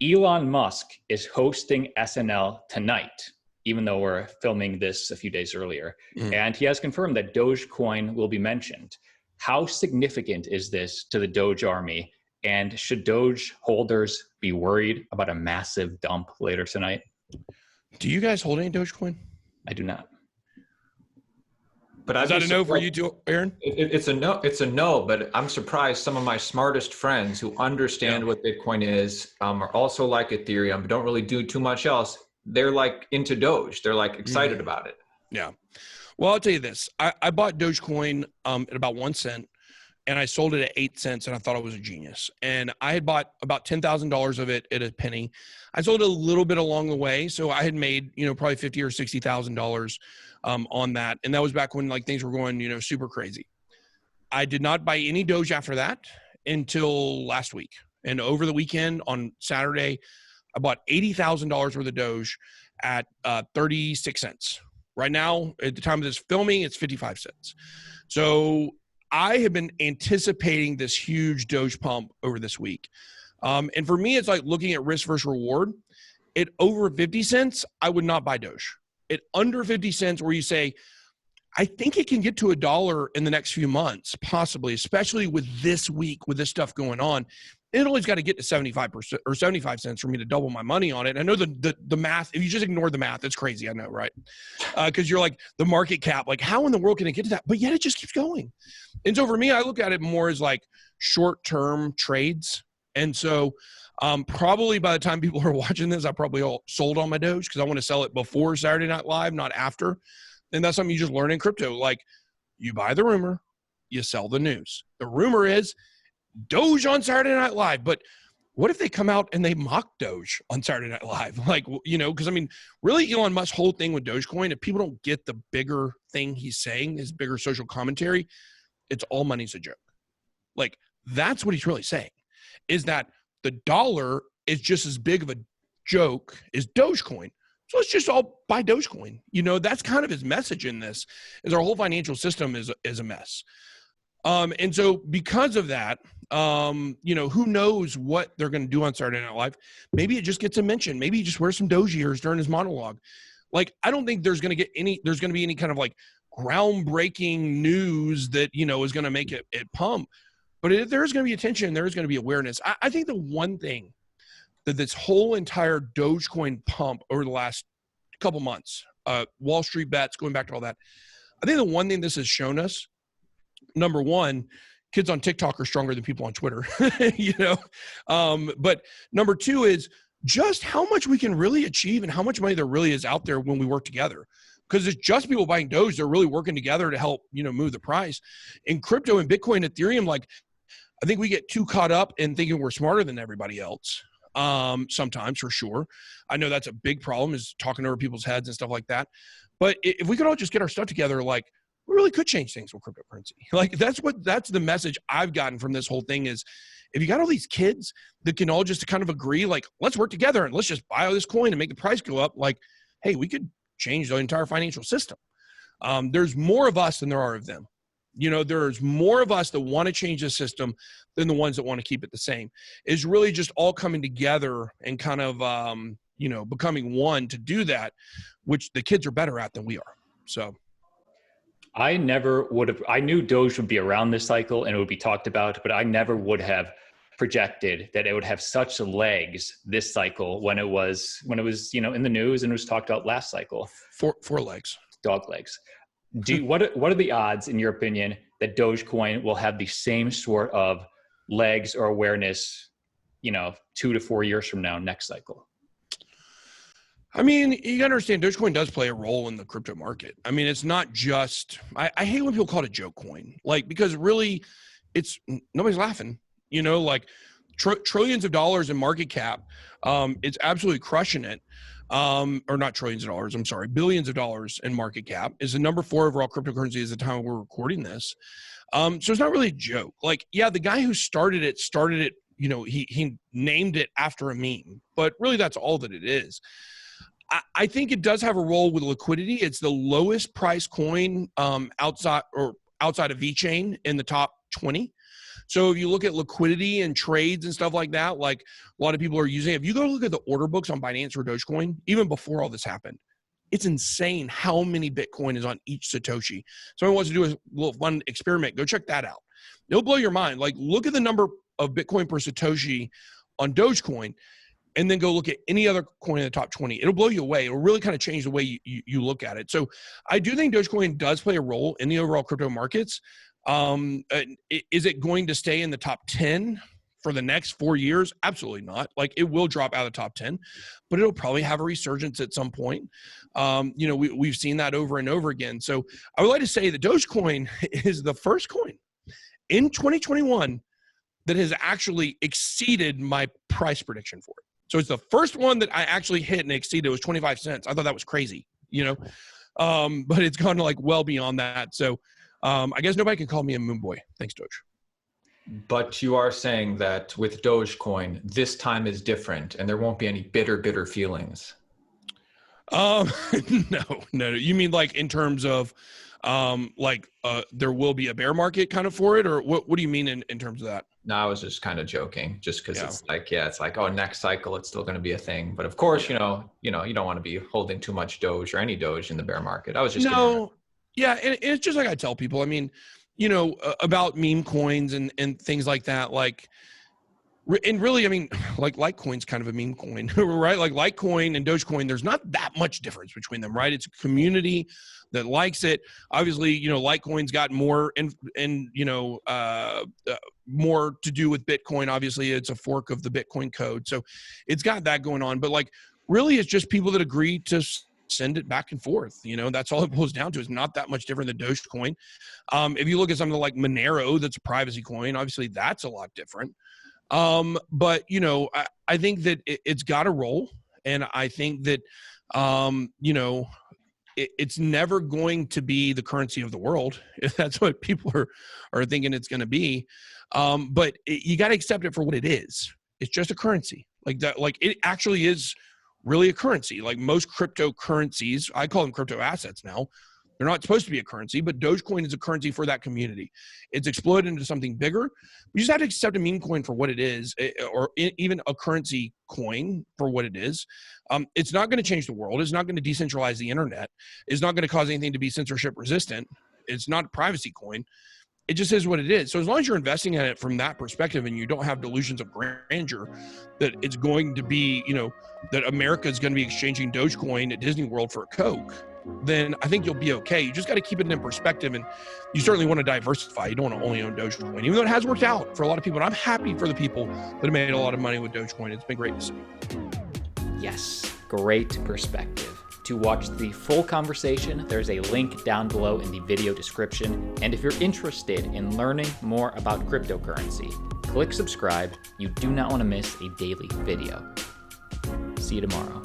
Elon Musk is hosting SNL tonight, even though we're filming this a few days earlier. And he has confirmed that Dogecoin will be mentioned. How significant is this to the Doge army? And should Doge holders be worried about a massive dump later tonight? Do you guys hold any Dogecoin? I do not. But Is that a no for you too, Aaron? It's a no. It's a no. But I'm surprised some of my smartest friends who understand what Bitcoin is are also like Ethereum, but don't really do too much else. They're like into Doge. They're like excited about it. Yeah. Well, I'll tell you this. I bought Dogecoin at about 1 cent, and I sold it at 8 cents, and I thought I was a genius. And I had bought about $10,000 of it at a penny. I sold it a little bit along the way, so I had made probably $50,000 or $60,000 on that, and that was back when like things were going super crazy. I did not buy any Doge after that until last week, and over the weekend on Saturday, I bought $80,000 worth of Doge at 36 cents. Right now, at the time of this filming, it's 55 cents. So I have been anticipating this huge Doge pump over this week. And for me, it's like looking at risk versus reward. At over 50 cents, I would not buy Doge. At under 50 cents, where you say, I think it can get to $1 in the next few months, possibly, especially with this week, with this stuff going on. It always got to get to 75% or 75 cents for me to double my money on it. I know the math, if you just ignore the math, it's crazy. I know, right? Because you're like the market cap, like how in the world can it get to that? But yet it just keeps going. And so for me, I look at it more as like short-term trades. And so probably by the time people are watching this, I probably all sold on my Doge because I want to sell it before Saturday Night Live, not after. And that's something you just learn in crypto. Like you buy the rumor, you sell the news. The rumor is Doge on Saturday Night Live, but what if they come out and they mock Doge on Saturday Night Live? Like, because I mean, really Elon Musk's whole thing with Dogecoin, if people don't get the bigger thing he's saying, his bigger social commentary, it's all money's a joke. Like that's what he's really saying, is that the dollar is just as big of a joke as Dogecoin. So let's just all buy Dogecoin. That's kind of his message in this, is our whole financial system is a mess. And so because of that, who knows what they're going to do on Saturday Night Live. Maybe it just gets a mention. Maybe he just wears some Doge ears during his monologue. Like, I don't think there's going to be any kind of like groundbreaking news that, is going to make it pump. But if there's going to be attention, there's going to be awareness. I think the one thing that this whole entire Dogecoin pump over the last couple months, Wall Street bets, going back to all that, I think the one thing this has shown us, number one, kids on TikTok are stronger than people on Twitter, but number two is just how much we can really achieve and how much money there really is out there when we work together. Because it's just people buying Doge, they're really working together to help, move the price. In crypto and Bitcoin, Ethereum, like I think we get too caught up in thinking we're smarter than everybody else. Sometimes, for sure. I know that's a big problem, is talking over people's heads and stuff like that. But if we could all just get our stuff together, like we really could change things with cryptocurrency. Like that's the message I've gotten from this whole thing, is if you got all these kids that can all just kind of agree, like, let's work together and let's just buy all this coin and make the price go up. Like, hey, we could change the entire financial system. There's more of us than there are of them. There's more of us that want to change the system than the ones that want to keep it the same. It's really just all coming together and kind of, becoming one to do that, which the kids are better at than we are. So I knew Doge would be around this cycle and it would be talked about, but I never would have projected that it would have such legs this cycle when it was, in the news and it was talked about last cycle. Four legs. Dog legs. What are the odds, in your opinion, that Dogecoin will have the same sort of legs or awareness, 2 to 4 years from now, next cycle? I mean, you gotta understand, Dogecoin does play a role in the crypto market. I mean, it's not just, I hate when people call it a joke coin, like, because really nobody's laughing, like trillions of dollars in market cap. It's absolutely crushing it. Or not trillions of dollars, I'm sorry, billions of dollars in market cap, is the number 4 overall cryptocurrency at the time we're recording this. So it's not really a joke. Like, yeah, the guy who started it, he named it after a meme, but really that's all that it is. I think it does have a role with liquidity. It's the lowest price coin outside of VeChain in the top 20. So if you look at liquidity and trades and stuff like that, like a lot of people are using, if you go look at the order books on Binance or Dogecoin, even before all this happened, it's insane how many Bitcoin is on each Satoshi. Someone wants to do a little fun experiment, go check that out. It'll blow your mind. Like, look at the number of Bitcoin per Satoshi on Dogecoin, and then go look at any other coin in the top 20. It'll blow you away. It'll really kind of change the way you look at it. So I do think Dogecoin does play a role in the overall crypto markets. Is it going to stay in the top 10 for the next 4 years? Absolutely not. Like, it will drop out of the top 10, but it'll probably have a resurgence at some point. We've seen that over and over again. So I would like to say that Dogecoin is the first coin in 2021 that has actually exceeded my price prediction for it. So it's the first one that I actually hit and exceeded. It was 25 cents. I thought that was crazy, but it's gone to like well beyond that. So I guess nobody can call me a moon boy. Thanks, Doge. But you are saying that with Dogecoin, this time is different and there won't be any bitter feelings. No. You mean like in terms of there will be a bear market kind of for it, or what do you mean in terms of that? No, I was just kind of joking, just because it's like, oh, next cycle, it's still going to be a thing. But of course, you don't want to be holding too much Doge or any Doge in the bear market. I was just and it's just like I tell people, I mean, about meme coins and things like that, like, and really, I mean, like Litecoin's kind of a meme coin, right? Like Litecoin and Dogecoin, there's not that much difference between them, right? It's a community that likes it. Obviously, Litecoin's got more more to do with Bitcoin. Obviously, it's a fork of the Bitcoin code. So it's got that going on. But like, really, it's just people that agree to send it back and forth. That's all it boils down to. It's not that much different than Dogecoin. If you look at something like Monero, that's a privacy coin, obviously that's a lot different. But I think that it's got a role, and I think that it's never going to be the currency of the world, if that's what people are thinking it's going to be. But you got to accept it for what it is. It's just a currency. Like that. Like, it actually is really a currency. Like most cryptocurrencies, I call them crypto assets now. They're not supposed to be a currency, but Dogecoin is a currency for that community. It's exploded into something bigger. You just have to accept a meme coin for what it is, or even a currency coin for what it is. It's not going to change the world. It's not going to decentralize the internet. It's not going to cause anything to be censorship resistant. It's not a privacy coin. It just is what it is. So as long as you're investing in it from that perspective and you don't have delusions of grandeur that it's going to be, that America is going to be exchanging Dogecoin at Disney World for a Coke, then I think you'll be okay. You just got to keep it in perspective, and you certainly want to diversify. You don't want to only own Dogecoin, even though it has worked out for a lot of people. And I'm happy for the people that have made a lot of money with Dogecoin. It's been great to see. Yes, great perspective. To watch the full conversation, there's a link down below in the video description. And if you're interested in learning more about cryptocurrency, click subscribe. You do not want to miss a daily video. See you tomorrow.